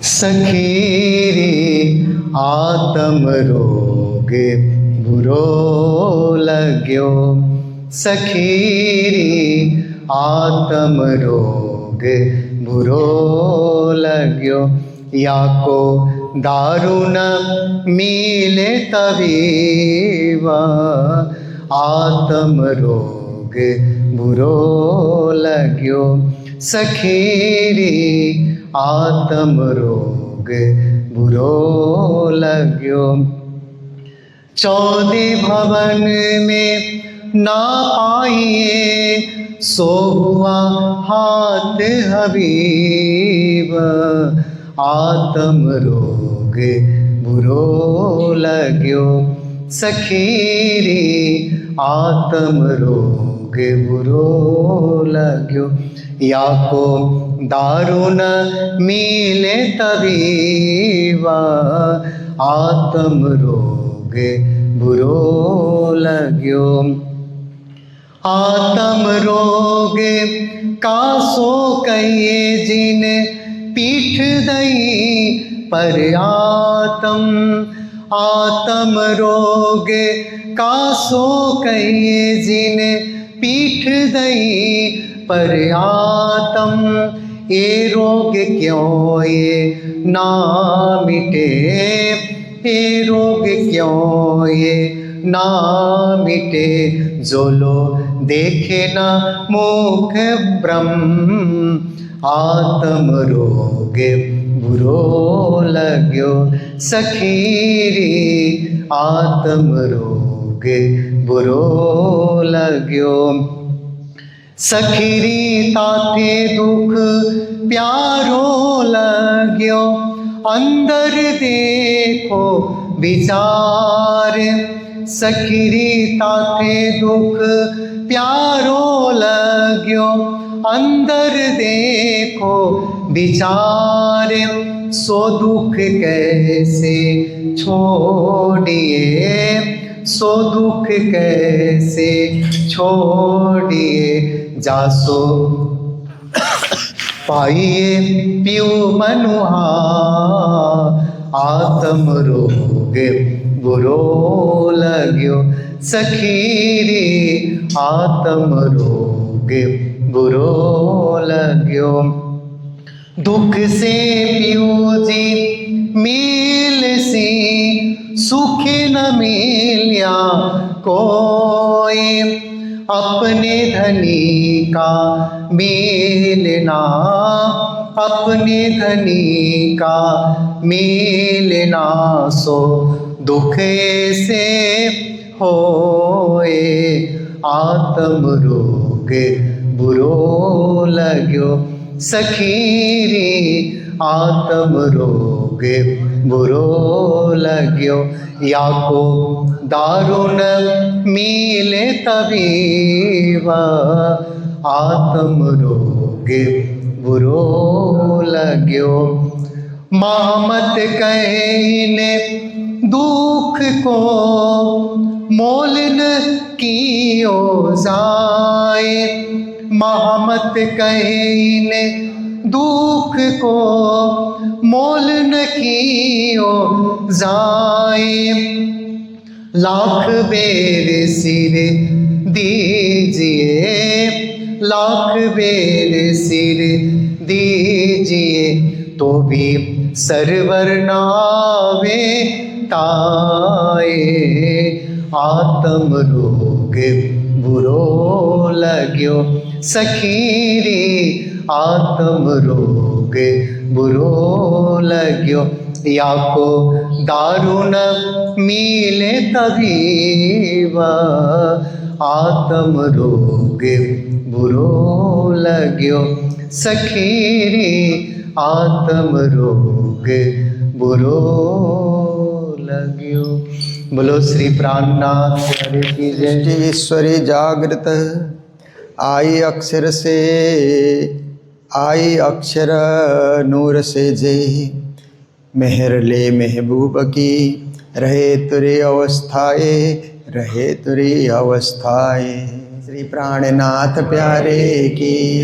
सखीरी आत्म रोग बुरो लग्यो, सखीरी आत्म रोग बुरो लग्यो। याको दारुण मिले तबीवा, आत्म रोग बुरो लग्यो। सखीरी आत्म रोग बुरो लग्यो। 14 भवन में ना पाइए, सो हुआ हाथ हबीब, आत्म रोग बुरो लग्यो। सखीरी आत्म रोग बुरो लग्यो। याको दारुण मिले तबीवा, आत्म रोग बुरो लग्यो। आत्म रोग कासो कहिए, जिन पीठ दई पर आत्म, आत्म रोग कासो कहिए, जिन पीठ दई पर आत्म। ये रोग क्यों ये ना मिटे, ये रोग क्यों ये ना मिटे, जो लो देखे ना मुख ब्रह्म, आत्म रोग बुरो लग्यो। सखीरी आत्म रोग बुरो लग्यो। सखीरी ताते दुख प्यारो लग्यो, अंदर देखो विचार। सखीरी ताते दुख प्यारो लग्यो, अंदर देखो विचार। सो दुख कैसे छोड़िए, सो दुख कैसे छोड़िए, जासो पाइए पियो मनुहा, आत्म रोग बुरो लग्यो। सखीरी आत्म रोग बुरो लग्यो। दुख से पियो जी मिल सी, सुख न मिलिया कोई, अपने धनी का मिलना, अपने धनी का मिलना, सो दुख से होए, आत्म रोग बुरो लग्यो। सखीरी आत्म रोग बुरो लग्यो। याको दारुण मिले तबीवा, आत्म रोग बुरो लग्यो। मामत कहने दुख को, मोल न कियो जाए, मामत कहने दुख को, मोल न कियो जाए। लाख बेर सिर दीजिए, लाख बेर सिर दीजिए, तो भी सरवर नावे ताए, आत्म रोग बुरो लग्यो। सखीरी आत्म रोग बुरो लग्यो। याको दारुण मिले तबीवा, आत्म रोग बुरो लग्यो। सखीरी आत्म रोग बुरो लग्यो। बोलो श्री प्राणनाथ हरे की जय। ईश्वरी जागृत आई अक्षर से, आई अक्षर नूर से जे, मेहर ले महबूब की, रहे तुरी अवस्थाए, रहे तुरी अवस्थाए। श्री प्राणनाथ प्यारे की,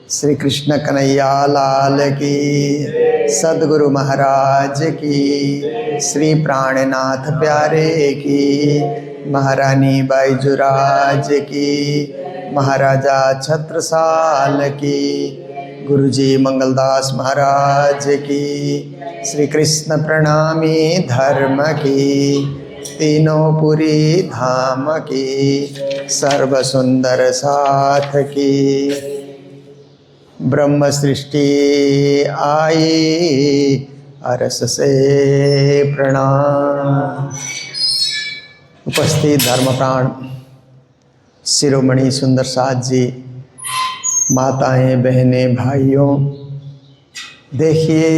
श्री कृष्ण कन्हैया लाल की, सद्गुरु महाराज की, श्री प्राणनाथ प्यारे की, महारानी बाईजुराज की, महाराजा छत्रसाल की, गुरुजी मंगलदास महाराज की, श्री कृष्ण प्रणामी धर्म की, तीनों पुरी धाम की, सर्व सुंदर साथ की। ब्रह्म सृष्टि आई अरस से प्रणाम। उपस्थित धर्मप्राण शिरोमणि सुंदर साथ जी, माताएं, बहनें, भाइयों, देखिए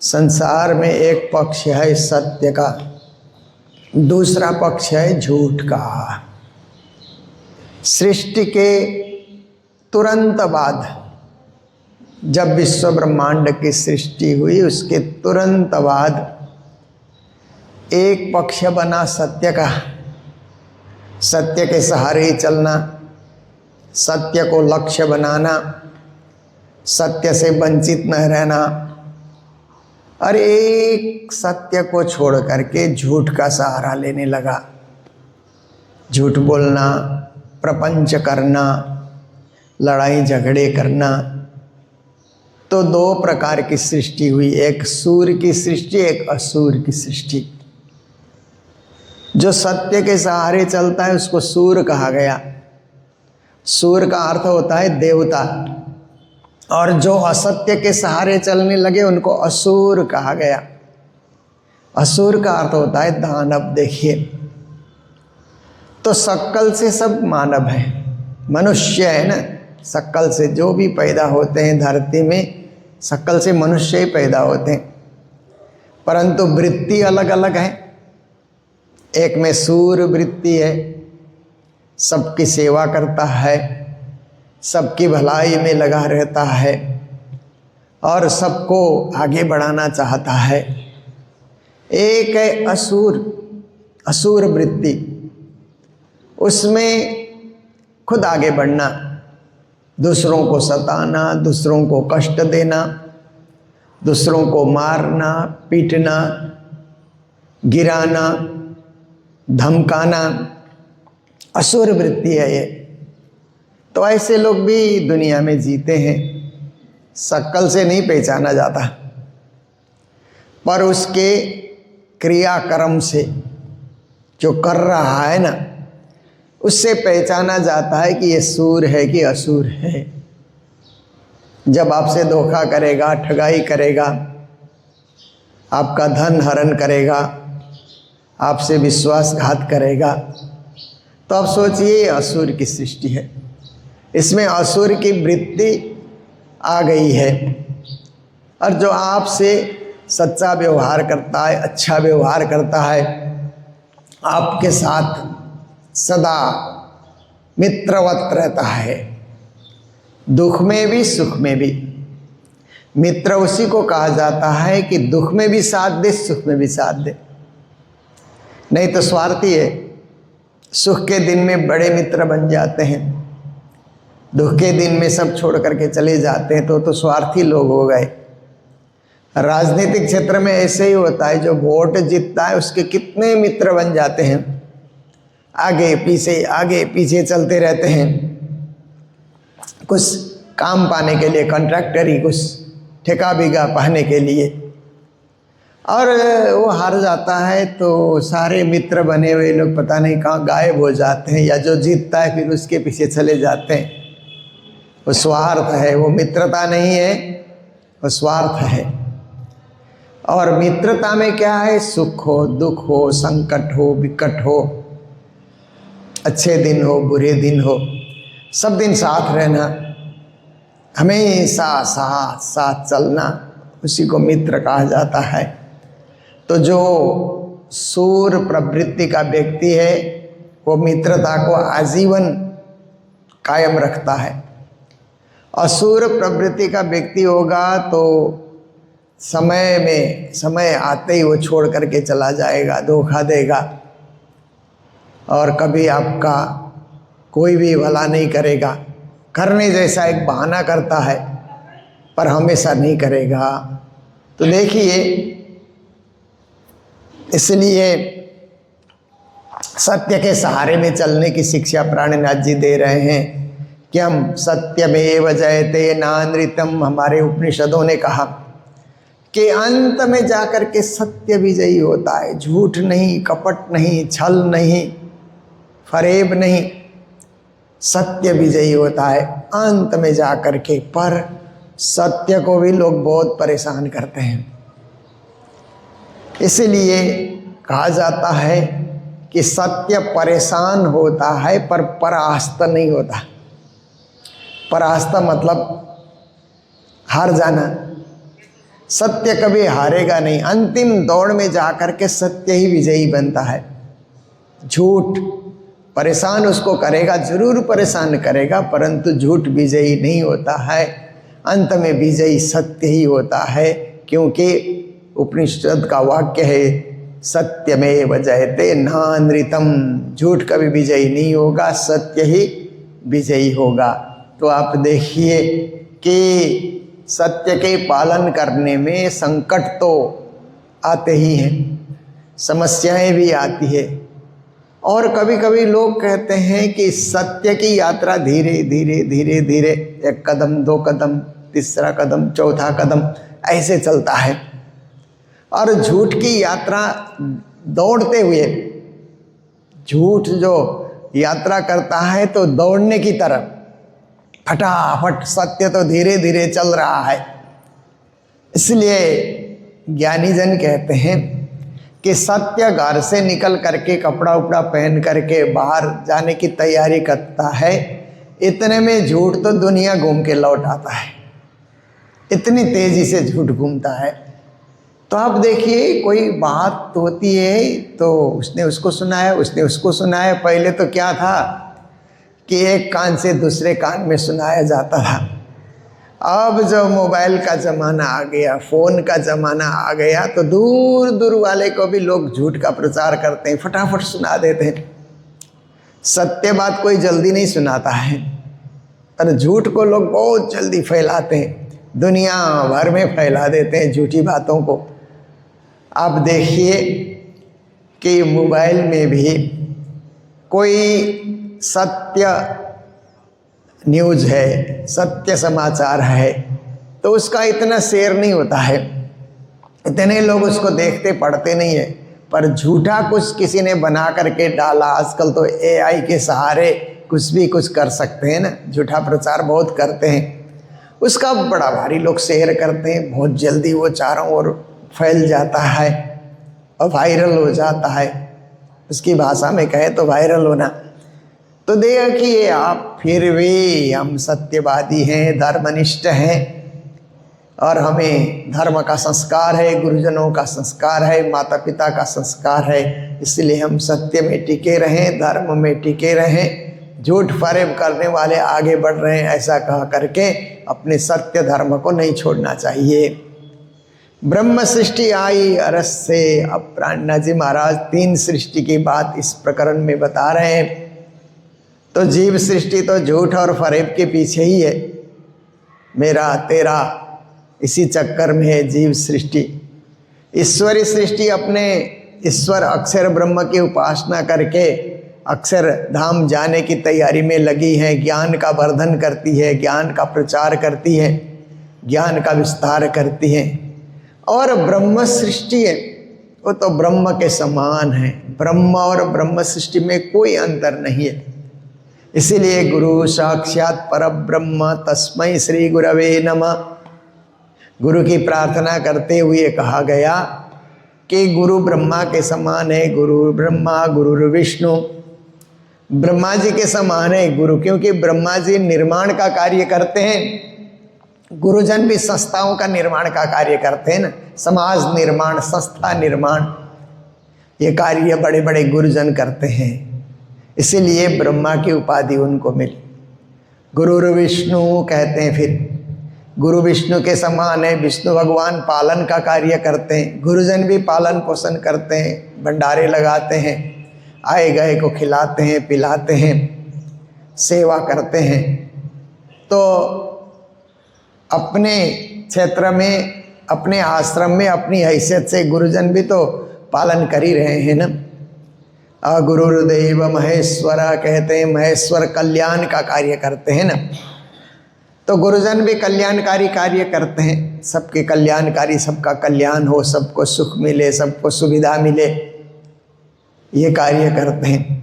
संसार में एक पक्ष है सत्य का, दूसरा पक्ष है झूठ का। सृष्टि के तुरंत बाद, जब विश्व ब्रह्मांड की सृष्टि हुई, उसके तुरंत बाद एक पक्ष बना सत्य का। सत्य के सहारे ही चलना, सत्य को लक्ष्य बनाना, सत्य से वंचित न रहना, और एक सत्य को छोड़ करके झूठ का सहारा लेने लगा। झूठ बोलना, प्रपंच करना, लड़ाई झगड़े करना। तो दो प्रकार की सृष्टि हुई, एक सूर की सृष्टि, एक असुर की सृष्टि। जो सत्य के सहारे चलता है उसको सूर कहा गया। सूर का अर्थ होता है देवता, और जो असत्य के सहारे चलने लगे उनको असुर कहा गया। असुर का अर्थ होता है दानव। देखिए, तो शक्ल से सब मानव है, मनुष्य है ना। शक्ल से जो भी पैदा होते हैं धरती में, शक्ल से मनुष्य ही पैदा होते हैं, परंतु वृत्ति अलग अलग है। एक में सूर वृत्ति है, सबकी सेवा करता है, सबकी भलाई में लगा रहता है और सबको आगे बढ़ाना चाहता है। एक है असुर, असुर वृत्ति, उसमें खुद आगे बढ़ना, दूसरों को सताना, दूसरों को कष्ट देना, दूसरों को मारना, पीटना, गिराना, धमकाना, असुर वृत्ति है ये। तो ऐसे लोग भी दुनिया में जीते हैं। शक्ल से नहीं पहचाना जाता, पर उसके क्रियाकर्म से जो कर रहा है ना, उससे पहचाना जाता है कि ये सूर है कि असुर है। जब आपसे धोखा करेगा, ठगाई करेगा, आपका धन हरण करेगा, आपसे विश्वासघात करेगा, तो आप सोचिए असुर की सृष्टि है। इसमें असुर की वृत्ति आ गई है। और जो आपसे सच्चा व्यवहार करता है, अच्छा व्यवहार करता है, आपके साथ सदा मित्रवत रहता है, दुख में भी सुख में भी। मित्र उसी को कहा जाता है कि दुख में भी साथ दे, सुख में भी साथ दे। नहीं तो स्वार्थी है। सुख के दिन में बड़े मित्र बन जाते हैं, दुख के दिन में सब छोड़ करके चले जाते हैं, तो स्वार्थी लोग हो गए। राजनीतिक क्षेत्र में ऐसे ही होता है, जो वोट जीतता है उसके कितने मित्र बन जाते हैं, आगे पीछे चलते रहते हैं, कुछ काम पाने के लिए, कॉन्ट्रैक्टरी, कुछ ठेका बिगा पाने के लिए। और वो हार जाता है तो सारे मित्र बने हुए लोग पता नहीं कहाँ गायब हो जाते हैं, या जो जीतता है फिर उसके पीछे चले जाते हैं। वो स्वार्थ है, वो मित्रता नहीं है, वो स्वार्थ है। और मित्रता में क्या है? सुख हो, दुख हो, संकट हो, विकट हो, अच्छे दिन हो, बुरे दिन हो, सब दिन साथ रहना, हमेशा साथ साथ चलना, उसी को मित्र कहा जाता है। तो जो सूर प्रवृत्ति का व्यक्ति है वो मित्रता को आजीवन कायम रखता है। असुर प्रवृत्ति का व्यक्ति होगा तो समय आते ही वो छोड़ करके चला जाएगा, धोखा देगा और कभी आपका कोई भी भला नहीं करेगा, करने जैसा एक बहाना करता है पर हमेशा नहीं करेगा। तो देखिए, इसलिए सत्य के सहारे में चलने की शिक्षा प्राणनाथ जी दे रहे हैं कि हम सत्यमेव जयते नानृतम। हमारे उपनिषदों ने कहा कि अंत में जाकर के सत्य विजयी होता है, झूठ नहीं, कपट नहीं, छल नहीं, फरेब नहीं, सत्य विजयी होता है अंत में जाकर के। पर सत्य को भी लोग बहुत परेशान करते हैं। इसलिए कहा जाता है कि सत्य परेशान होता है पर परास्त नहीं होता। परास्त मतलब हार जाना। सत्य कभी हारेगा नहीं, अंतिम दौड़ में जाकर के सत्य ही विजयी बनता है। झूठ परेशान उसको करेगा, जरूर परेशान करेगा, परंतु झूठ विजयी नहीं होता है। अंत में विजयी सत्य ही होता है, क्योंकि उपनिषद का वाक्य है सत्यमेव जयते नानृतम। झूठ कभी विजयी नहीं होगा, सत्य ही विजयी होगा। तो आप देखिए कि सत्य के पालन करने में संकट तो आते ही हैं, समस्याएं भी आती है। और कभी कभी लोग कहते हैं कि सत्य की यात्रा धीरे धीरे धीरे धीरे, एक कदम, दो कदम, तीसरा कदम, चौथा कदम ऐसे चलता है। और झूठ की यात्रा दौड़ते हुए, झूठ जो यात्रा करता है तो दौड़ने की तरफ, फटाफट सत्य तो धीरे धीरे चल रहा है। इसलिए ज्ञानी जन कहते हैं कि सत्य घर से निकल करके कपड़ा उपड़ा पहन करके बाहर जाने की तैयारी करता है, इतने में झूठ तो दुनिया घूम के लौट आता है। इतनी तेजी से झूठ घूमता है। तो आप देखिए, कोई बात होती है तो उसने उसको सुनाया, उसने उसको सुनाया। पहले तो क्या था कि एक कान से दूसरे कान में सुनाया जाता था। अब जो मोबाइल का ज़माना आ गया, फ़ोन का ज़माना आ गया, तो दूर दूर वाले को भी लोग झूठ का प्रचार करते हैं, फटाफट सुना देते हैं। सत्य बात कोई जल्दी नहीं सुनाता है, पर झूठ को लोग बहुत जल्दी फैलाते हैं, दुनिया भर में फैला देते हैं झूठी बातों को। आप देखिए कि मोबाइल में भी कोई सत्य न्यूज़ है, सत्य समाचार है, तो उसका इतना शेयर नहीं होता है, इतने लोग उसको देखते पढ़ते नहीं है। पर झूठा कुछ किसी ने बना करके डाला, आजकल तो AI के सहारे कुछ भी कुछ कर सकते हैं ना, झूठा प्रचार बहुत करते हैं, उसका बड़ा भारी लोग शेयर करते हैं, बहुत जल्दी वो चारों ओर फैल जाता है और वायरल हो जाता है। उसकी भाषा में कहें तो वायरल होना। तो देखिए आप, फिर भी हम सत्यवादी हैं, धर्मनिष्ठ हैं, और हमें धर्म का संस्कार है, गुरुजनों का संस्कार है, माता पिता का संस्कार है, इसलिए हम सत्य में टिके रहें, धर्म में टिके रहें। झूठ फरेब करने वाले आगे बढ़ रहे हैं ऐसा कह करके अपने सत्य धर्म को नहीं छोड़ना चाहिए। ब्रह्म सृष्टि आई अरस से। अब प्राणनाथ जी महाराज 3 सृष्टि की बात इस प्रकरण में बता रहे हैं। तो जीव सृष्टि तो झूठ और फरेब के पीछे ही है, मेरा तेरा इसी चक्कर में है जीव सृष्टि। ईश्वरी सृष्टि अपने ईश्वर अक्षर ब्रह्म की उपासना करके अक्षर धाम जाने की तैयारी में लगी है, ज्ञान का वर्धन करती है, ज्ञान का प्रचार करती है, ज्ञान का विस्तार करती है। और ब्रह्म सृष्टि है, वो तो ब्रह्म के समान है, ब्रह्म और ब्रह्म सृष्टि में कोई अंतर नहीं है। इसीलिए गुरु साक्षात परब्रह्म तस्मै श्री गुरवे नमः, गुरु की प्रार्थना करते हुए कहा गया कि गुरु ब्रह्मा के समान है, गुरु ब्रह्मा गुरु विष्णु, ब्रह्मा जी के समान है गुरु, क्योंकि ब्रह्मा जी निर्माण का कार्य करते हैं, गुरुजन भी संस्थाओं का निर्माण का कार्य करते हैं ना, समाज निर्माण, संस्था निर्माण, ये कार्य बड़े बड़े गुरुजन करते हैं। इसीलिए ब्रह्मा की उपाधि उनको मिली। गुरु विष्णु कहते हैं, फिर गुरु विष्णु के समान है। विष्णु भगवान पालन का कार्य करते हैं, गुरुजन भी पालन पोषण करते हैं, भंडारे लगाते हैं, आए गए को खिलाते हैं, पिलाते हैं। सेवा करते हैं। तो अपने क्षेत्र में, अपने आश्रम में अपनी हैसियत से गुरुजन भी तो पालन कर ही रहे हैं ना। गुरुदेव महेश्वर कहते हैं, महेश्वर कल्याण का कार्य करते हैं ना। तो गुरुजन भी कल्याणकारी कार्य करते हैं, सबके कल्याणकारी, सबका कल्याण हो, सबको सुख मिले, सबको सुविधा मिले, ये कार्य करते हैं।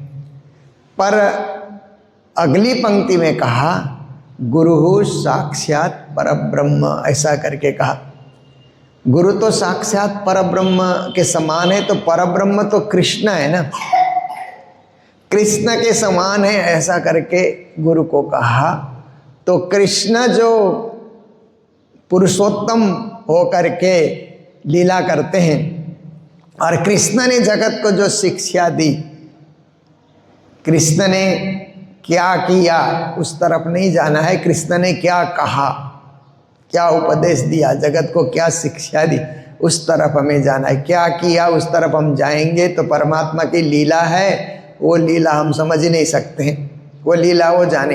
पर अगली पंक्ति में कहा गुरु साक्षात परब्रह्म, ऐसा करके कहा। गुरु तो साक्षात परब्रह्म के समान है, तो परब्रह्म तो कृष्ण है ना, कृष्ण के समान है, ऐसा करके गुरु को कहा। तो कृष्ण जो पुरुषोत्तम होकर के लीला करते हैं, और कृष्ण ने जगत को जो शिक्षा दी, कृष्ण ने क्या किया उस तरफ नहीं जाना है, कृष्ण ने क्या कहा, क्या उपदेश दिया, जगत को क्या शिक्षा दी, उस तरफ हमें जाना है। क्या किया उस तरफ हम जाएंगे तो परमात्मा की लीला है, वो लीला हम समझ ही नहीं सकते हैं, वो लीला वो जाने।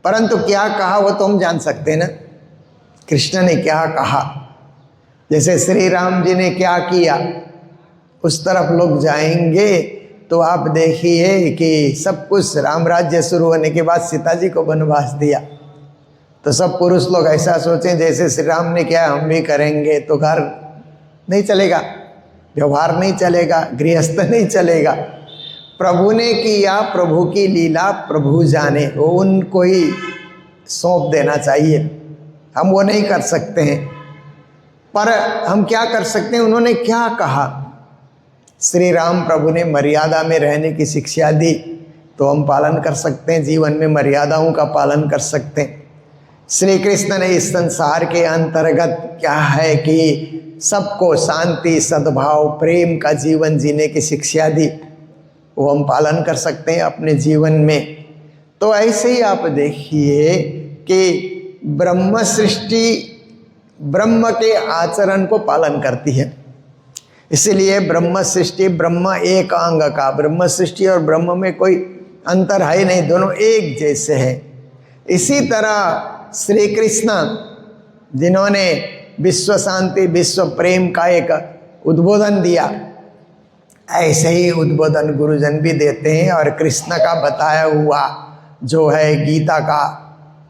परंतु क्या कहा वो तो हम जान सकते हैं ना, कृष्ण ने क्या कहा। जैसे श्री राम जी ने क्या किया उस तरफ लोग जाएंगे तो आप देखिए कि सब कुछ, राम राज्य शुरू होने के बाद सीता जी को वनवास दिया, तो सब पुरुष लोग ऐसा सोचें जैसे श्री राम ने किया हम भी करेंगे, तो घर नहीं चलेगा, व्यवहार नहीं चलेगा, गृहस्थ नहीं चलेगा। प्रभु ने किया, प्रभु की लीला प्रभु जाने, वो उनको ही सौंप देना चाहिए, हम वो नहीं कर सकते हैं। पर हम क्या कर सकते हैं, उन्होंने क्या कहा। श्री राम प्रभु ने मर्यादा में रहने की शिक्षा दी, तो हम पालन कर सकते हैं, जीवन में मर्यादाओं का पालन कर सकते हैं। श्री कृष्ण ने इस संसार के अंतर्गत क्या है कि सबको शांति, सद्भाव, प्रेम का जीवन जीने की शिक्षा दी, वो हम पालन कर सकते हैं अपने जीवन में। तो ऐसे ही आप देखिए कि ब्रह्म सृष्टि ब्रह्म के आचरण को पालन करती है, इसलिए ब्रह्म सृष्टि, ब्रह्म एक अंग का, ब्रह्म सृष्टि और ब्रह्म में कोई अंतर है नहीं, दोनों एक जैसे हैं। इसी तरह श्री कृष्ण जिन्होंने विश्व शांति, विश्व प्रेम का एक उद्बोधन दिया, ऐसे ही उद्बोधन गुरुजन भी देते हैं। और कृष्ण का बताया हुआ जो है गीता का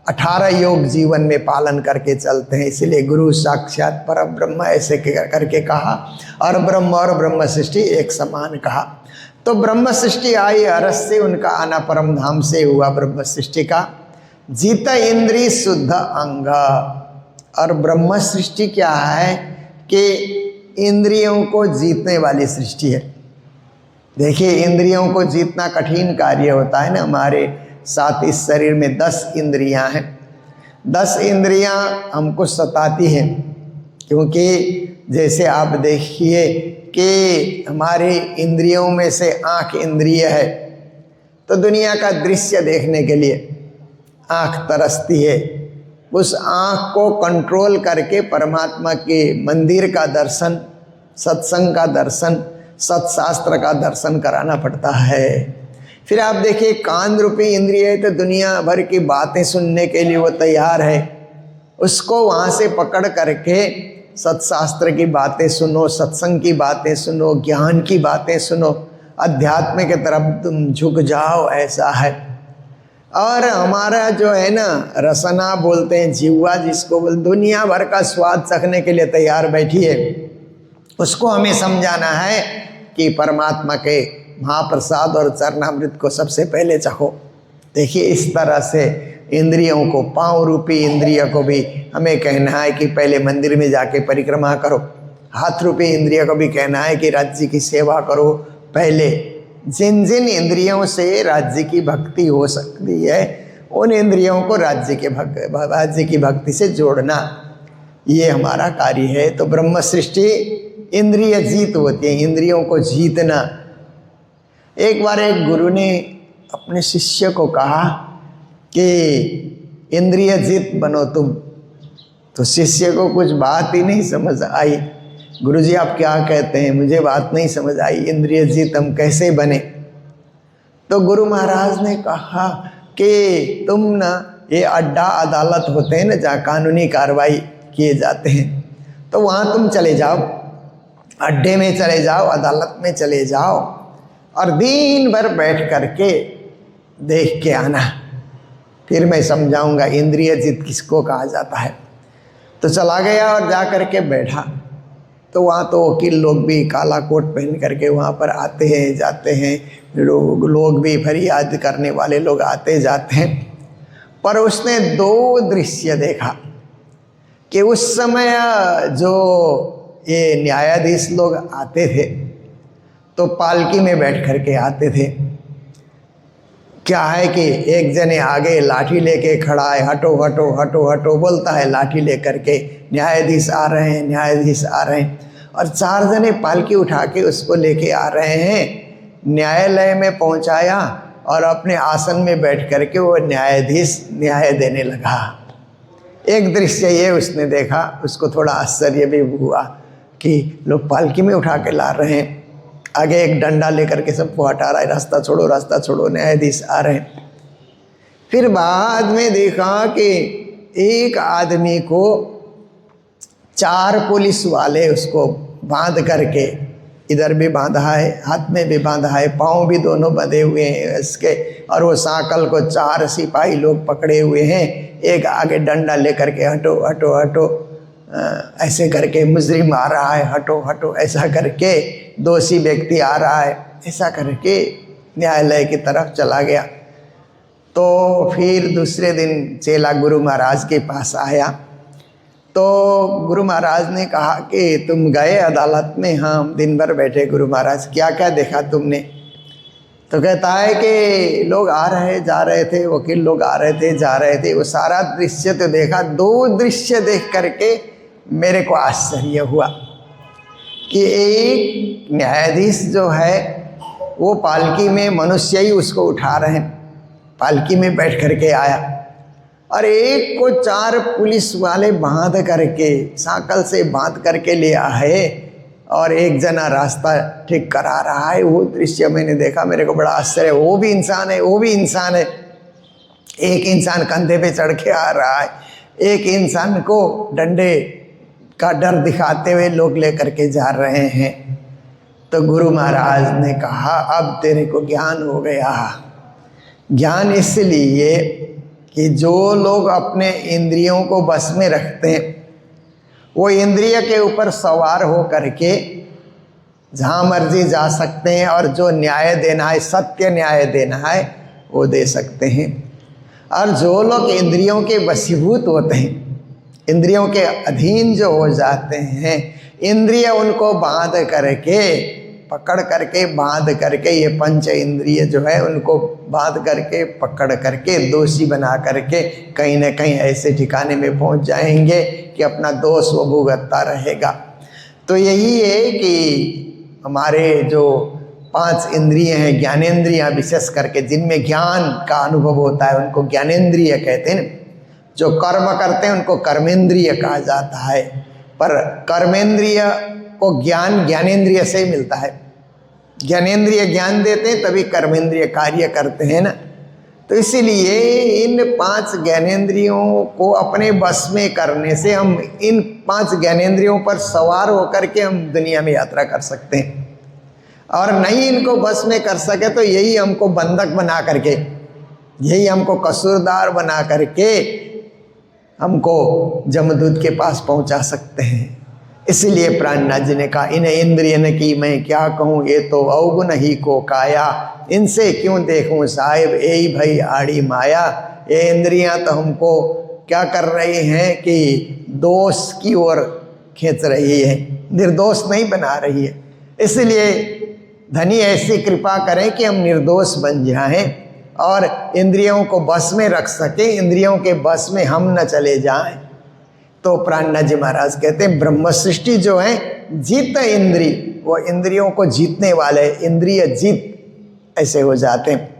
18 योग जीवन में पालन करके चलते हैं, इसलिए गुरु साक्षात परब्रह्म ऐसे करके कहा, और ब्रह्म सृष्टि एक समान कहा। तो ब्रह्म सृष्टि आई अरस से, उनका आना परम धाम से हुआ ब्रह्म सृष्टि का। जीत इंद्रिय शुद्ध अंग, और ब्रह्म सृष्टि क्या है कि इंद्रियों को जीतने वाली सृष्टि है। देखिए इंद्रियों को जीतना कठिन कार्य होता है ना। हमारे साथ इस शरीर में 10 इंद्रियां हैं, 10 इंद्रियां हमको सताती हैं, क्योंकि जैसे आप देखिए कि हमारी इंद्रियों में से आँख इंद्रिय है, तो दुनिया का दृश्य देखने के लिए आँख तरसती है। उस आँख को कंट्रोल करके परमात्मा के मंदिर का दर्शन, सत्संग का दर्शन, सत्शास्त्र का दर्शन कराना पड़ता है। फिर आप देखिए कान रूपी इंद्रिय है, तो दुनिया भर की बातें सुनने के लिए वो तैयार है, उसको वहाँ से पकड़ करके सत्शास्त्र की बातें सुनो, सत्संग की बातें सुनो, ज्ञान की बातें सुनो, अध्यात्म की तरफ तुम झुक जाओ, ऐसा है। और हमारा जो है ना रसना बोलते हैं, जीवा जिसको बोल, दुनिया भर का स्वाद चखने के लिए तैयार बैठी है। उसको हमें समझाना है कि परमात्मा के महाप्रसाद और चरणामृत को सबसे पहले चखो। देखिए इस तरह से इंद्रियों को, पांव रूपी इंद्रिय को भी हमें कहना है कि पहले मंदिर में जाके परिक्रमा करो। हाथ रूपी इंद्रिय को भी कहना है कि राज्य की सेवा करो। पहले जिन जिन इंद्रियों से राज्य की भक्ति हो सकती है, उन इंद्रियों को राज्य की भक्ति से जोड़ना, ये हमारा कार्य है। तो ब्रह्म सृष्टि इंद्रिय जीत होती है, इंद्रियों को जीतना। एक बार एक गुरु ने अपने शिष्य को कहा कि इंद्रिय जीत बनो तुम, तो शिष्य को कुछ बात ही नहीं समझ आई। गुरुजी आप क्या कहते हैं, मुझे बात नहीं समझ आई, इंद्रिय जीत हम कैसे बने। तो गुरु महाराज ने कहा कि तुम ना, ये अड्डा अदालत होते हैं ना जहाँ कानूनी कार्रवाई किए जाते हैं, तो वहाँ तुम चले जाओ, अड्डे में चले जाओ, अदालत में चले जाओ और दिन भर बैठ करके देख के आना, फिर मैं समझाऊंगा इंद्रिय जित किसको कहा जाता है। तो चला गया और जा करके बैठा, तो वहाँ तो वकील लोग भी काला कोट पहन करके वहाँ पर आते हैं जाते हैं, लोग भी फरियाद करने वाले लोग आते जाते हैं। पर उसने दो दृश्य देखा कि उस समय जो ये न्यायाधीश लोग आते थे तो पालकी में बैठ करके आते थे। क्या है कि एक जने आगे लाठी लेके खड़ा है, हटो हटो हटो हटो बोलता है लाठी लेकर के, न्यायाधीश आ रहे हैं, न्यायाधीश आ रहे हैं, और 4 जने पालकी उठा के उसको लेके आ रहे हैं। न्यायालय में पहुंचाया और अपने आसन में बैठ करके वो न्यायाधीश न्याय देने लगा। एक दृश्य ये उसने देखा, उसको थोड़ा आश्चर्य भी हुआ कि लोग पालकी में उठा के ला रहे हैं, आगे एक डंडा लेकर के सबको हटा रहा है, रास्ता छोड़ो रास्ता छोड़ो, न्यायाधीश आ रहे हैं। फिर बाद में देखा कि एक आदमी को 4 पुलिस वाले उसको बांध करके, इधर भी बांधा है, हाथ में भी बांधा है, पाँव भी दोनों बंधे हुए हैं इसके, और वो सांकल को 4 सिपाही लोग पकड़े हुए हैं, एक आगे डंडा लेकर के हटो हटो हटो ऐसे करके मुजरिम आ रहा है, हटो हटो ऐसा करके, दोषी व्यक्ति आ रहा है ऐसा करके न्यायालय की तरफ चला गया। तो फिर दूसरे दिन चेला गुरु महाराज के पास आया, तो गुरु महाराज ने कहा कि तुम गए अदालत में? हाँ, हम दिन भर बैठे। गुरु महाराज, क्या क्या देखा तुमने? तो कहता है कि लोग आ रहे जा रहे थे, वकील लोग आ रहे थे जा रहे थे, वो सारा दृश्य तो देखा। 2 दृश्य देख करके मेरे को आश्चर्य हुआ कि एक न्यायाधीश जो है वो पालकी में, मनुष्य ही उसको उठा रहे हैं, पालकी में बैठ करके आया, और एक को 4 पुलिस वाले बांध करके, सांकल से बांध करके ले आए, और एक जना रास्ता ठीक करा रहा है। वो दृश्य मैंने देखा, मेरे को बड़ा आश्चर्य। वो भी इंसान है, वो भी इंसान है। एक इंसान कंधे पे चढ़ के आ रहा है, एक इंसान को डंडे का डर दिखाते हुए लोग लेकर के जा रहे हैं। तो गुरु महाराज ने कहा, अब तेरे को ज्ञान हो गया। ज्ञान इसलिए कि जो लोग अपने इंद्रियों को बस में रखते हैं, वो इंद्रिय के ऊपर सवार हो करके जहाँ मर्जी जा सकते हैं, और जो न्याय देना है, सत्य न्याय देना है, वो दे सकते हैं। और जो लोग इंद्रियों के वशीभूत होते हैं, इंद्रियों के अधीन जो हो जाते हैं, इंद्रिय उनको बांध करके, पकड़ करके, बांध करके, ये 5 इंद्रिय जो है उनको बांध करके, पकड़ करके, दोषी बना करके कहीं न कहीं ऐसे ठिकाने में पहुंच जाएंगे कि अपना दोष वो भुगतता रहेगा। तो यही है कि हमारे जो 5 इंद्रिय हैं, ज्ञानेंद्रियां विशेष करके, जिनमें ज्ञान का अनुभव होता है, उनको ज्ञानेंद्रिय कहते हैं। जो कर्म करते हैं उनको कर्मेंद्रिय कहा जाता है, पर कर्मेंद्रिय को ज्ञान ज्ञानेंद्रिय से ही मिलता है। ज्ञानेंद्रिय ज्ञान देते हैं, तभी कर्मेंद्रिय कार्य करते हैं ना। तो इसीलिए इन 5 ज्ञानेंद्रियों को अपने बस में करने से हम इन 5 ज्ञानेंद्रियों पर सवार होकर के हम दुनिया में यात्रा कर सकते हैं। और नहीं इनको बस में कर सके तो यही हमको बंधक बना करके, यही हमको कसूरदार बना करके हमको जमदूत के पास पहुंचा सकते हैं। इसलिए प्राणनाथ जी ने कहा, इन इंद्रियन की मैं क्या कहूँ, ये तो अवगुण ही को काया, इनसे क्यों देखूं साहिब यही भई आड़ी माया। ये इंद्रियां तो हमको क्या कर रही हैं कि दोष की ओर खींच रही है, निर्दोष नहीं बना रही है। इसलिए धनी ऐसी कृपा करें कि हम निर्दोष बन जाएं और इंद्रियों को बस में रख सकें, इंद्रियों के बस में हम न चले जाएं। तो प्राणनाथ जी महाराज कहते हैं, ब्रह्म सृष्टि जो है जीत इंद्री, वो इंद्रियों को जीतने वाले, इंद्रिय जीत ऐसे हो जाते हैं।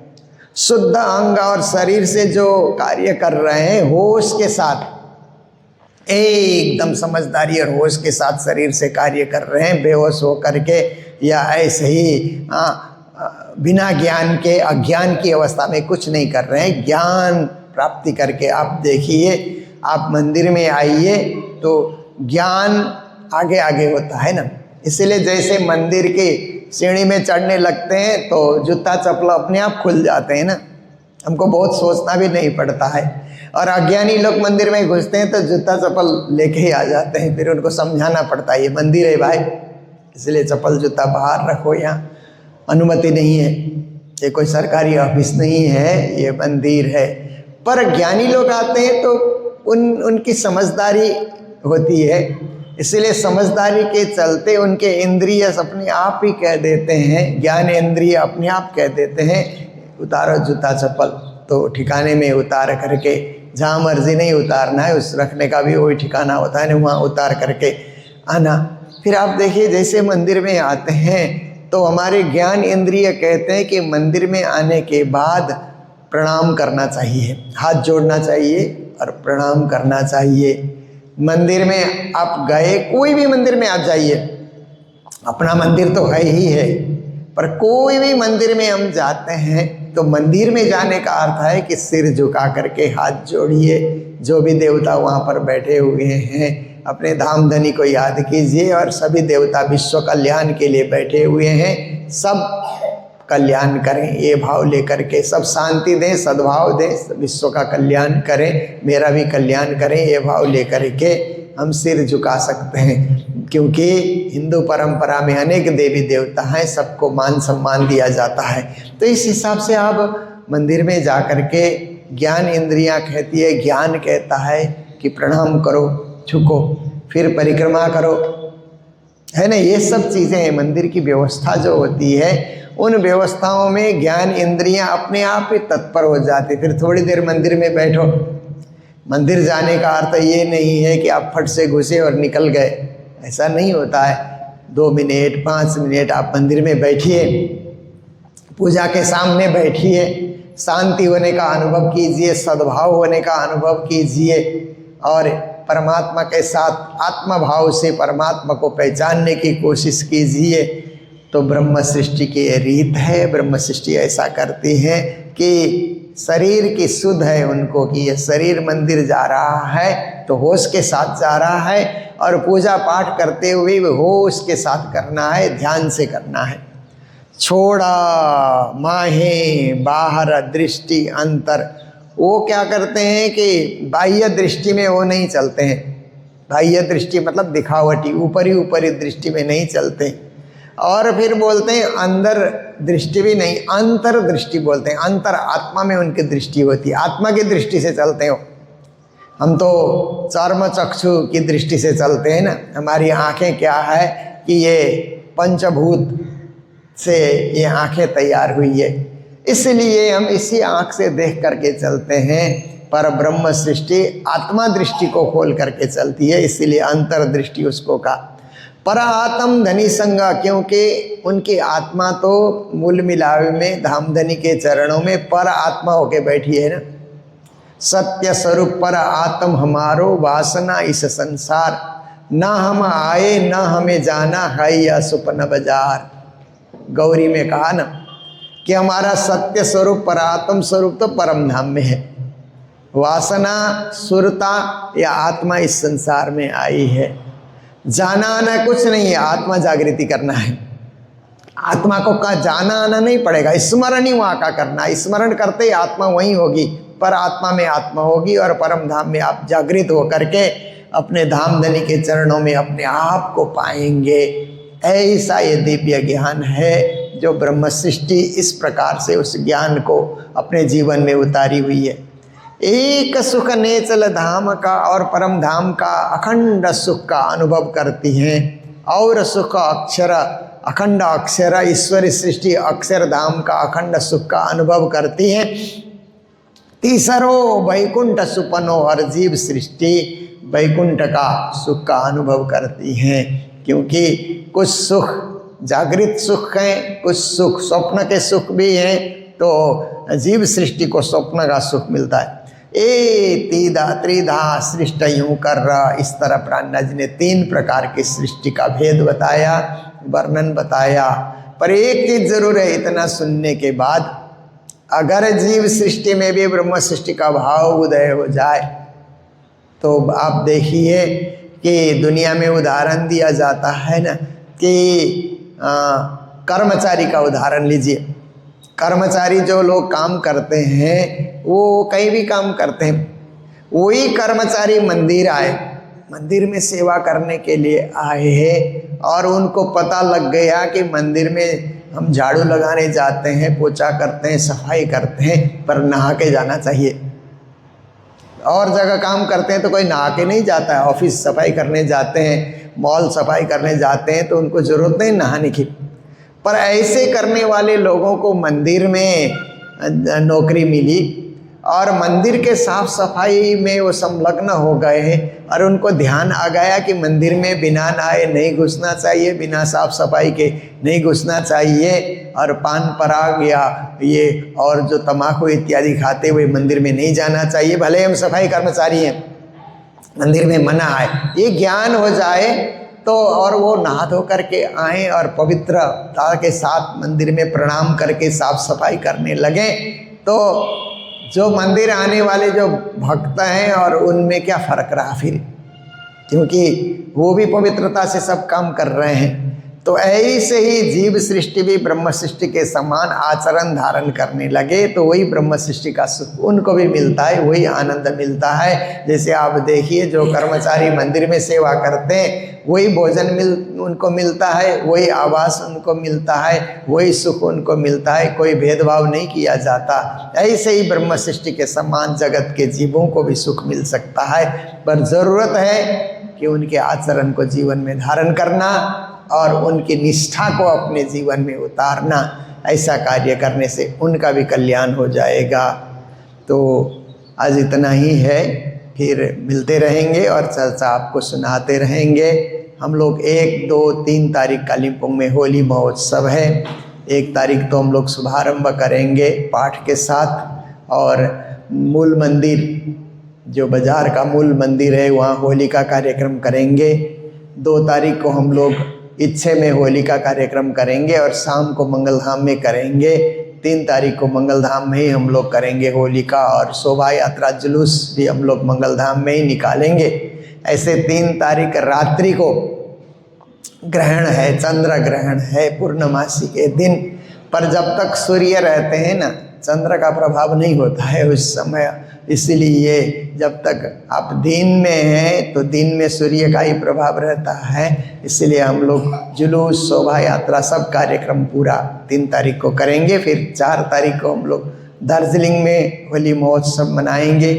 शुद्ध अंग और शरीर से जो कार्य कर रहे हैं, होश के साथ, एकदम समझदारी और होश के साथ शरीर से कार्य कर रहे हैं, बेहोश हो करके या ऐसे ही बिना ज्ञान के अज्ञान की अवस्था में कुछ नहीं कर रहे हैं। ज्ञान प्राप्ति करके आप देखिए, आप मंदिर में आइए तो ज्ञान आगे आगे होता है ना। इसलिए जैसे मंदिर की सीढ़ी में चढ़ने लगते हैं तो जूता चप्पल अपने आप खुल जाते हैं ना, हमको बहुत सोचना भी नहीं पड़ता है। और अज्ञानी लोग मंदिर में घुसते हैं तो जूता चप्पल लेके ही आ जाते हैं, फिर उनको समझाना पड़ता है ये मंदिर है भाई, इसलिए चप्पल जूता बाहर रखो, यहाँ अनुमति नहीं है, ये कोई सरकारी ऑफिस नहीं है, ये मंदिर है। पर ज्ञानी लोग आते हैं तो उनकी समझदारी होती है, इसलिए समझदारी के चलते उनके इंद्रिय अपने आप ही कह देते हैं, ज्ञान इंद्रिय अपने आप कह देते हैं उतारो जूता चप्पल, तो ठिकाने में उतार करके, जहाँ मर्जी नहीं उतारना है उस रखने का भी वही ठिकाना होता है ना, वहाँ उतार करके आना। फिर आप देखिए जैसे मंदिर में आते हैं तो हमारे ज्ञान इंद्रिय कहते हैं कि मंदिर में आने के बाद प्रणाम करना चाहिए, हाथ जोड़ना चाहिए और प्रणाम करना चाहिए। मंदिर में आप गए, कोई भी मंदिर में आप जाइए, अपना मंदिर तो है ही है, पर कोई भी मंदिर में हम जाते हैं तो मंदिर में जाने का अर्थ है कि सिर झुका करके हाथ जोड़िए, जो भी देवता वहाँ पर बैठे हुए हैं अपने धाम धनी को याद कीजिए, और सभी देवता विश्व कल्याण के लिए बैठे हुए हैं, सब कल्याण करें ये भाव लेकर के, सब शांति दें, सद्भाव दें, विश्व का कल्याण करें, मेरा भी कल्याण करें, ये भाव लेकर के हम सिर झुका सकते हैं। क्योंकि हिंदू परंपरा में अनेक देवी देवता हैं, सबको मान सम्मान दिया जाता है। तो इस हिसाब से आप मंदिर में जा कर के, ज्ञान इंद्रियां कहती है, ज्ञान कहता है कि प्रणाम करो, झुको, फिर परिक्रमा करो, है ना। ये सब चीज़ें हैं। मंदिर की व्यवस्था जो होती है, उन व्यवस्थाओं में ज्ञान इंद्रियां अपने आप ही तत्पर हो जाती। फिर थोड़ी देर मंदिर में बैठो, मंदिर जाने का अर्थ ये नहीं है कि आप फट से घुसे और निकल गए, ऐसा नहीं होता है। 2 मिनट 5 मिनट आप मंदिर में बैठिए, पूजा के सामने बैठिए, शांति होने का अनुभव कीजिए, सद्भाव होने का अनुभव कीजिए, और परमात्मा के साथ आत्मा भाव से परमात्मा को पहचानने की कोशिश कीजिए। तो ब्रह्म सृष्टि की ये रीत है। ब्रह्म सृष्टि ऐसा करती है कि शरीर की सुध है उनको कि ये शरीर मंदिर जा रहा है तो होश के साथ जा रहा है, और पूजा पाठ करते हुए भी होश के साथ करना है, ध्यान से करना है। छोड़ा माहे बाहर दृष्टि अंतर, वो क्या करते हैं कि बाह्य दृष्टि में वो नहीं चलते हैं। बाह्य दृष्टि मतलब दिखावटी, ऊपरी दृष्टि में नहीं चलते। और फिर बोलते हैं अंदर दृष्टि भी नहीं, अंतर दृष्टि बोलते हैं। अंतर आत्मा में उनकी दृष्टि होती है, आत्मा की दृष्टि से चलते हो। हम तो चर्म चक्षु की दृष्टि से चलते हैं ना। हमारी आँखें क्या है कि ये पंचभूत से ये आँखें तैयार हुई है, इसलिए हम इसी आँख से देख करके चलते हैं। पर ब्रह्म सृष्टि आत्मा दृष्टि को खोल करके चलती है, इसीलिए अंतर दृष्टि उसको का। पर आत्म धनी संगा, क्योंकि उनकी आत्मा तो मूल मिलावे में धामधनी के चरणों में पर आत्मा होके बैठी है ना। सत्य स्वरूप पर आत्म हमारो वासना इस संसार, ना हम आए ना हमें जाना है या सुपन बाजार। गौरी में कहा ना कि हमारा सत्य स्वरूप पर आत्म स्वरूप तो परम धाम में है, वासना सुरता या आत्मा इस संसार में आई है। जाना आना कुछ नहीं है, आत्मा जागृति करना है। आत्मा को का जाना आना नहीं पड़ेगा, स्मरण ही वहाँ का करना है। स्मरण करते ही आत्मा वहीं होगी, पर आत्मा में आत्मा होगी, और परम धाम में आप जागृत होकर के अपने धामधनी के चरणों में अपने आप को पाएंगे। ऐसा ये दिव्य ज्ञान है जो ब्रह्म सृष्टि इस प्रकार से उस ज्ञान को अपने जीवन में उतारी हुई है। एक सुख नेचल धाम का और परम धाम का अखंड सुख का अनुभव करती हैं, और सुख अक्षर अखंड अक्षर ईश्वरी सृष्टि अक्षर धाम का अखंड सुख का अनुभव करती हैं। तीसरो वैकुंठ सुपनो हर जीव सृष्टि वैकुंठ का सुख का अनुभव करती हैं, क्योंकि कुछ सुख जागृत सुख हैं, कुछ सुख स्वप्न के सुख भी हैं। तो जीव सृष्टि को स्वप्न का सुख मिलता है। ए तीधा त्रिधा सृष्टि यूँ कर रहा, इस तरह प्राणनाथ जी ने 3 प्रकार की सृष्टि का भेद बताया, वर्णन बताया पर एक चीज जरूर है, इतना सुनने के बाद अगर जीव सृष्टि में भी ब्रह्म सृष्टि का भाव उदय हो जाए तो आप देखिए कि दुनिया में उदाहरण दिया जाता है ना कि कर्मचारी का उदाहरण लीजिए। कर्मचारी जो लोग काम करते हैं वो कहीं भी काम करते हैं, वही कर्मचारी मंदिर आए, मंदिर में सेवा करने के लिए आए हैं और उनको पता लग गया कि मंदिर में हम झाड़ू लगाने जाते हैं, पोछा करते हैं, सफाई करते हैं, पर नहा के जाना चाहिए। और जगह काम करते हैं तो कोई नहा के नहीं जाता है, ऑफिस सफाई करने जाते हैं, मॉल सफाई करने जाते हैं तो उनको ज़रूरत नहीं नहाने की। पर ऐसे करने वाले लोगों को मंदिर में नौकरी मिली और मंदिर के साफ सफाई में वो संलग्न हो गए हैं और उनको ध्यान आ गया कि मंदिर में बिना नहाए नहीं घुसना चाहिए, बिना साफ सफाई के नहीं घुसना चाहिए, और पान पराग या ये और जो तम्बाकू इत्यादि खाते हुए मंदिर में नहीं जाना चाहिए, भले हम सफाई कर्मचारी हैं, मंदिर में मना है। ये ज्ञान हो जाए तो और वो नहा धो करके आए और पवित्रता के साथ मंदिर में प्रणाम करके साफ सफाई करने लगे, तो जो मंदिर आने वाले जो भक्त हैं और उनमें क्या फ़र्क रहा फिर, क्योंकि वो भी पवित्रता से सब काम कर रहे हैं। तो ऐसे ही जीव सृष्टि भी ब्रह्म सृष्टि के समान आचरण धारण करने लगे तो वही ब्रह्म सृष्टि का सुख उनको भी मिलता है, वही आनंद मिलता है। जैसे आप देखिए जो कर्मचारी मंदिर में सेवा करते हैं वही भोजन उनको मिलता है, वही आवास उनको मिलता है, वही सुख उनको मिलता है, कोई भेदभाव नहीं किया जाता। ऐसे ही ब्रह्म सृष्टि के समान जगत के जीवों को भी सुख मिल सकता है, पर ज़रूरत है कि उनके आचरण को जीवन में धारण करना और उनकी निष्ठा को अपने जीवन में उतारना। ऐसा कार्य करने से उनका भी कल्याण हो जाएगा। तो आज इतना ही है, फिर मिलते रहेंगे और चर्चा आपको सुनाते रहेंगे। हम लोग 1, 2, 3 तारीख कालिम्पोंग में होली महोत्सव है। 1 तारीख तो हम लोग शुभारंभ करेंगे पाठ के साथ, और मूल मंदिर जो बाज़ार का मूल मंदिर है वहाँ होली का कार्यक्रम करेंगे। 2 तारीख को हम लोग इच्छे में होली का कार्यक्रम करेंगे और शाम को मंगलधाम में करेंगे। 3 तारीख को मंगलधाम में ही हम लोग करेंगे होली का, और शोभा यात्रा जुलूस भी हम लोग मंगलधाम में ही निकालेंगे। ऐसे 3 तारीख रात्रि को ग्रहण है, चंद्र ग्रहण है पूर्णमासी के दिन, पर जब तक सूर्य रहते हैं ना चंद्र का प्रभाव नहीं होता है उस समय, इसलिए जब तक आप दिन में हैं तो दिन में सूर्य का ही प्रभाव रहता है। इसलिए हम लोग जुलूस, शोभा यात्रा सब कार्यक्रम पूरा 3 तारीख को करेंगे। फिर 4 तारीख को हम लोग दार्जिलिंग में होली महोत्सव मनाएंगे,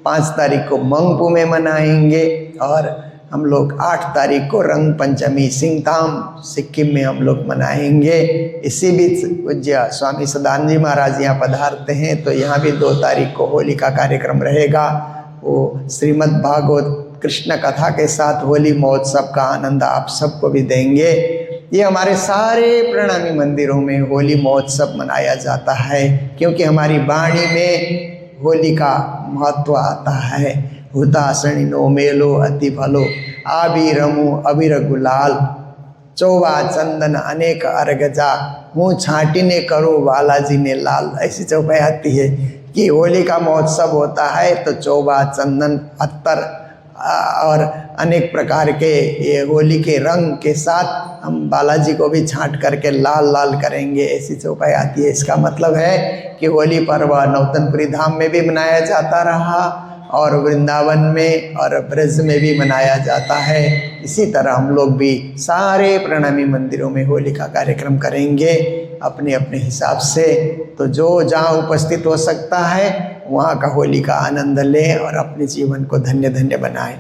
5 तारीख को मंगपू में मनाएंगे, और हम लोग 8 तारीख को रंग पंचमी सिंगताम सिक्किम में हम लोग मनाएंगे। इसी बीच पूज्य स्वामी सदानंद जी महाराज यहाँ पधारते हैं, तो यहाँ भी 2 तारीख को होली का कार्यक्रम रहेगा। वो श्रीमद् भागवत कृष्ण कथा के साथ होली महोत्सव का आनंद आप सबको भी देंगे। ये हमारे सारे प्रणामी मंदिरों में होली महोत्सव मनाया जाता है, क्योंकि हमारी वाणी में होली का महत्व आता है। हुतासनिनो मेलो अति भलो, आबीरमु अबीर गुलाल, चौबा चंदन अनेक अर्गजा, मुँह छाटीने करो बालाजी ने लाल। ऐसी चौपाई आती है कि होली का महोत्सव होता है तो चौबा चंदन अत्तर और अनेक प्रकार के ये होली के रंग के साथ हम बालाजी को भी छांट करके लाल लाल करेंगे, ऐसी चौपाई आती है। इसका मतलब है कि होली पर्व नौतनपुरी धाम में भी मनाया जाता रहा और वृंदावन में और ब्रज में भी मनाया जाता है। इसी तरह हम लोग भी सारे प्रणामी मंदिरों में होली का कार्यक्रम करेंगे अपने अपने हिसाब से। तो जो जहाँ उपस्थित हो सकता है वहाँ का होली का आनंद लें और अपने जीवन को धन्य धन्य बनाएं।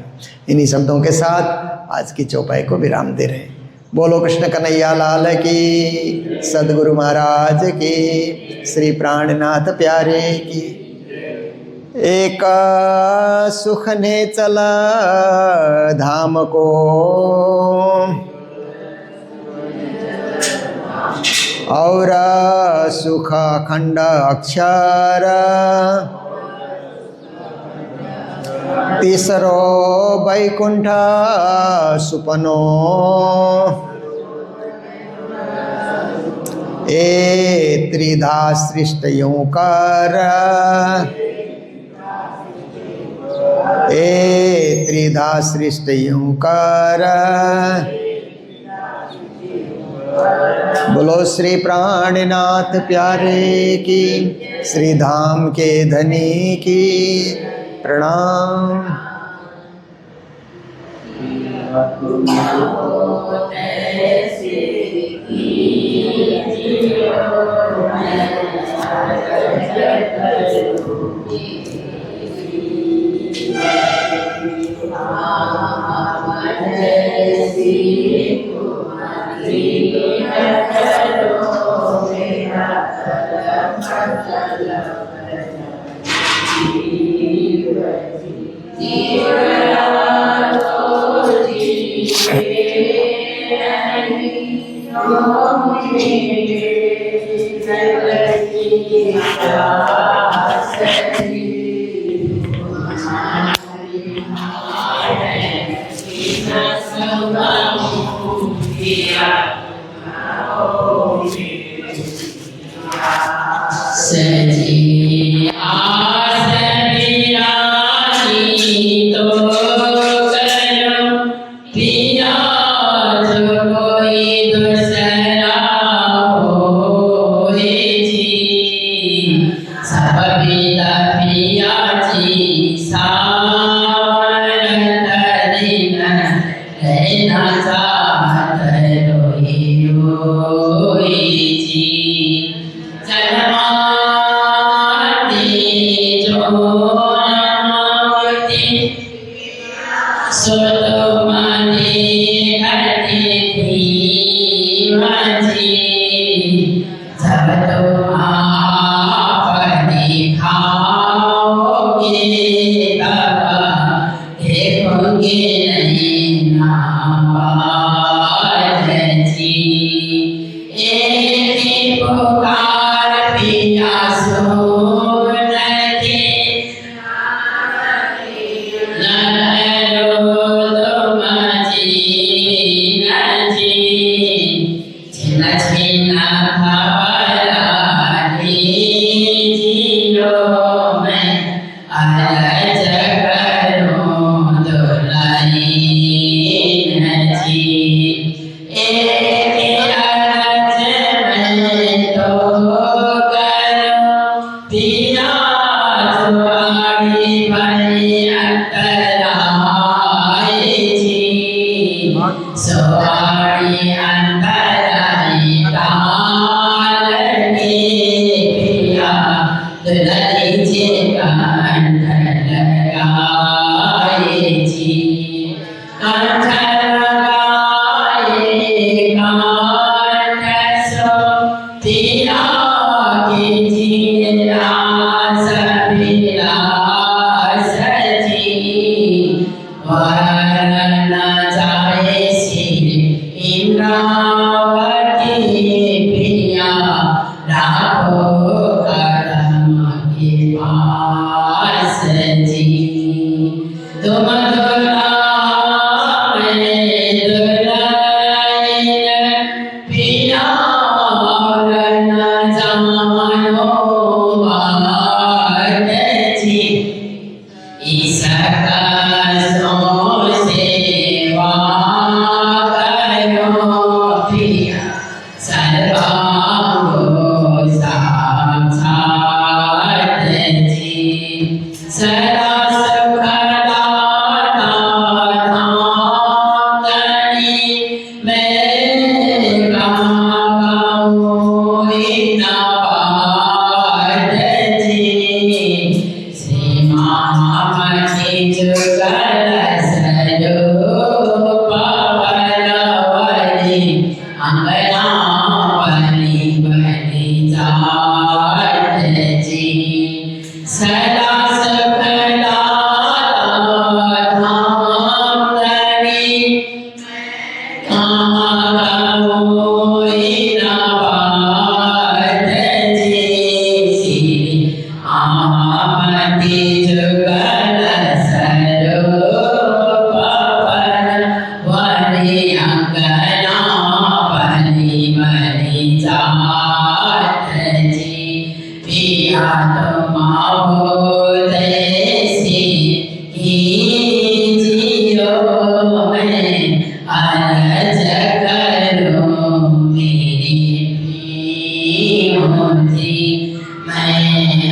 इन्हीं शब्दों के साथ आज की चौपाई को विराम दे रहे हैं। बोलो कृष्ण कन्हैया लाल की, सदगुरु महाराज की, श्री प्राणनाथ प्यारे की। एक सुख ने चला धाम को, और सुख खंड अक्षर, तीसरो वैकुंठ सुपनो, ए त्रिधा सृष्टियों कर, ए त्रिधा सृष्टियों कर। बोलो श्री प्राणनाथ प्यारे की, श्री धाम के धनी की प्रणाम। Amen.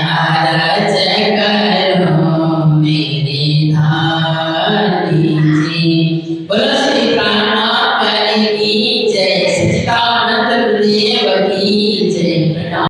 आरज करो मेरे धारी जी। बोलो